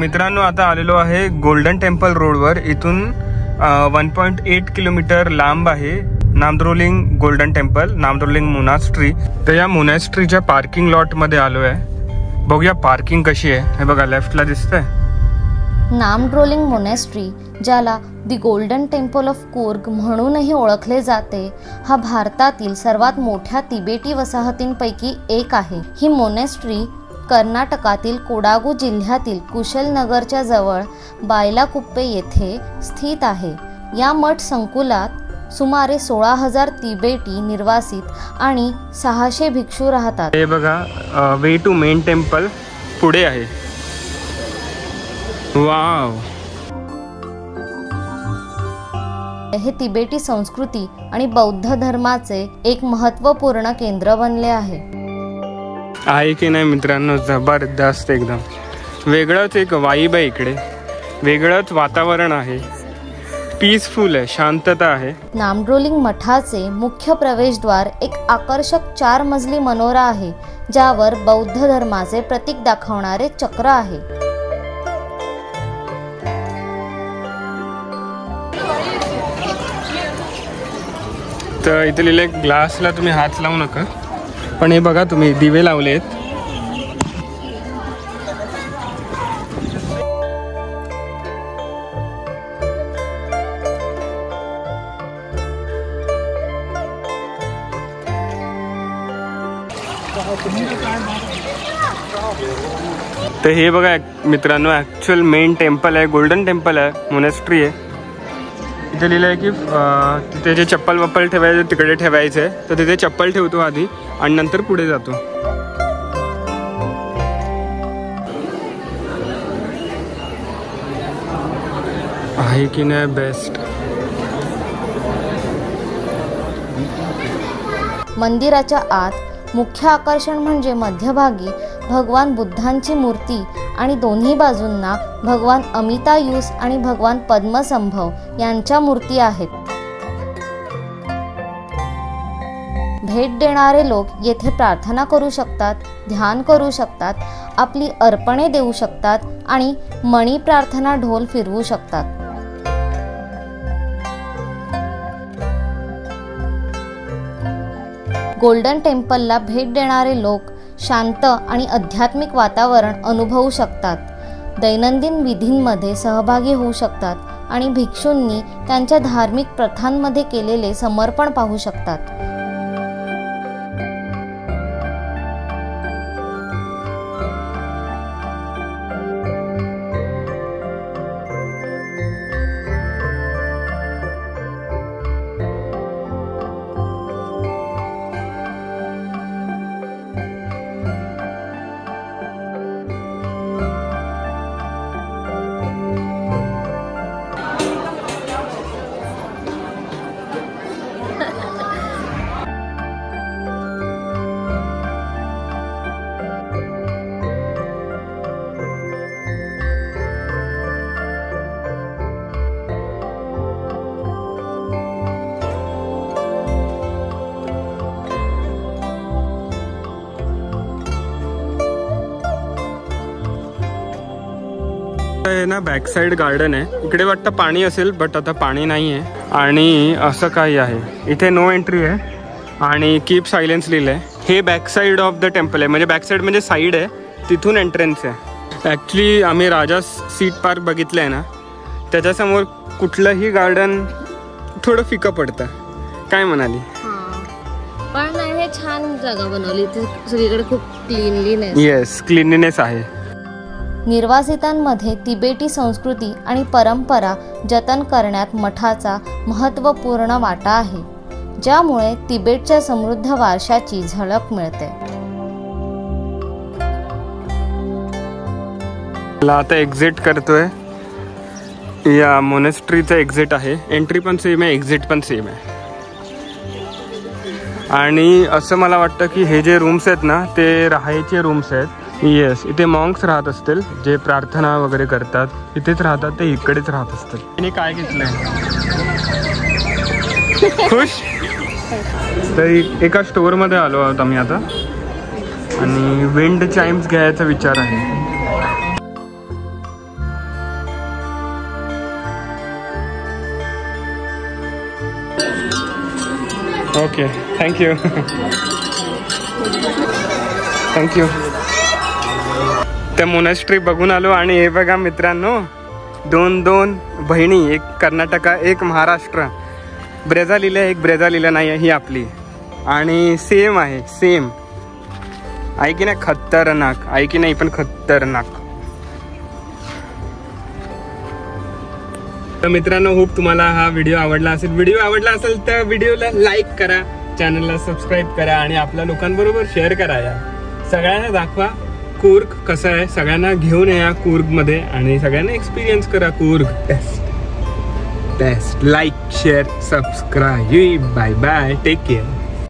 मित्रांनो आता आलेलो आहे गोल्डन टेम्पल रोडवर. इथून 1.8 किलोमीटर लांब आहे Namdroling golden temple, Namdroling monastery. तर या मोनास्ट्रीच्या पार्किंग लॉट मध्ये आलोय. बघूया पार्किंग कशी आहे. हे बघा लेफ्टला दिसतंय नामद्रोलिंग मोनास्ट्री, ज्याला दी गोल्डन टेम्पल ऑफ कूर्ग म्हणूनही ओळखले जाते, हा भारतातील सर्वात मोठ्या तिबेटी वसाहतींपैकी एक आहे. ही मोनास्ट्री कर्नाटकातील कोडागू जिल्ह्यातील कुशलनगरच्या जवळ बायलाकुप्पे येथे स्थित आहे. या मठ संकुलात सुमारे 16,000 तिबेटी निर्वासित आणि 600 भिक्षू राहतात. हे बघा वे टू मेन टेम्पल पुढे आहे. वाव, हे तिबेटी संस्कृती आणि बौद्ध धर्माचे एक महत्त्वपूर्ण केंद्र बनले आहे. आहे की नाही मित्रांनो, जबरदस्त एकदम. वेगळंच एक वाइब आहे इकडे, वेगळंच वातावरण आहे, पीसफुल आहे, शांतता आहे. नामद्रोलिंग मठाचे मुख्य प्रवेशद्वार एक आकर्षक 4 मजली मनोरा आहे, ज्यावर बौद्ध धर्माचे प्रतीक दाखवणारे चक्र आहे. तर इथे लिहिले ग्लासला तुम्ही हात लावू नका, पण हे बघा तुम्ही दिवे लावलेत. तर हे बघा मित्रांनो, ॲक्च्युअल मेन टेम्पल आहे, गोल्डन टेम्पल आहे, मोनास्ट्री आहे. इथे लिहिलं आहे की तिथे जे चप्पल वप्पल ठेवायचे तिकडे ठेवायचं आहे, तर तिथे चप्पल ठेवतो आधी आणि नंतर पुढे जातो. आहे की नाही बेस्ट. मंदिराच्या आत मुख्य आकर्षण म्हणजे मध्यभागी भगवान बुद्धांची मूर्ती आणि दोन्ही बाजूंना भगवान अमितायुस आणि भगवान पद्मसंभव यांच्या मूर्ती आहेत. भेट देणारे लोक येथे प्रार्थना करू शकतात, ध्यान करू शकतात, आपली अर्पणे देऊ शकतात आणि मणी प्रार्थना ढोल फिरवू शकतात. गोल्डन टेम्पलला भेट देणारे लोक शांत आणि आध्यात्मिक वातावरण अनुभवू शकतात, दैनंदिन विधींमध्ये सहभागी होऊ शकतात आणि भिक्षूंनी त्यांच्या धार्मिक प्रथांमध्ये केलेले समर्पण पाहू शकतात. हे ना बॅक साइड गार्डन आहे. इकडे वाटतं पाणी असेल, बट आता पाणी नाही आहे. आणि असं काही आहे इथे, नो एंट्री आहे आणि कीप सायलेन्स लिहिलं आहे. हे back side of the temple आहे, म्हणजे बॅक साइड म्हणजे साईड आहे, तिथून एंट्रन्स आहे. ॲक्च्युली आम्ही राजा सीट पार्क बघितलं आहे ना, त्याच्यासमोर कुठलंही गार्डन थोडं फिकं पडतं. काय म्हणाली? पण हे छान जागा बनवली, सगळीकडे खूप क्लीनलीनेस. येस, क्लीनलीनेस आहे. निर्वासितांमध्ये तिबेटी संस्कृती आणि परंपरा जतन करण्यात मठाचा महत्त्वपूर्ण वाटा आहे, ज्यामुळे तिबेटच्या समृद्ध वारशाची झलक मिळते. आता एक्झिट करतोय. या मोनेस्ट्रीचं एक्झिट आहे. एंट्री पण सेम आहे, एक्झिट पण सेम आहे. आणि असं मला वाटतं की हे जे रूम्स आहेत ना, ते राहायचे रूम्स आहेत. येस, इथे मॉन्क्स राहत असतील, जे प्रार्थना वगैरे करतात, इथेच राहतात, ते इकडेच राहत असतील. तिने काय घेतलंय? खुश. तर एका स्टोअरमध्ये आलो आहोत आम्ही आता, आणि विंड चाइम्स घ्यायचा विचार आहे. Okay, thank you. थँक्यू. त्या मोनेस्ट्री बघून आलो आणि हे बघा मित्रांनो, दोन बहिणी, एक कर्नाटका एक महाराष्ट्र. ब्रेझा लिहिलं, एक ब्रेझा लिहिलं नाही आहे, ही आपली. आणि सेम आहे, सेम. आहे की नाही खतरनाक, आहे की नाही पण खतरनाक. तर मित्रांनो, होप तुम्हाला हा व्हिडिओ आवडला असेल. व्हिडिओ आवडला असेल तर व्हिडिओला लाईक करा, चॅनलला सबस्क्राईब करा आणि आपल्या लोकांबरोबर शेअर करा. या सगळ्यांना दाखवा कूर्ग कसं आहे, सगळ्यांना घेऊन या कूर्गमध्ये आणि सगळ्यांना एक्सपिरियन्स करा Coorg. Best. Like, share, subscribe. Bye bye, take care.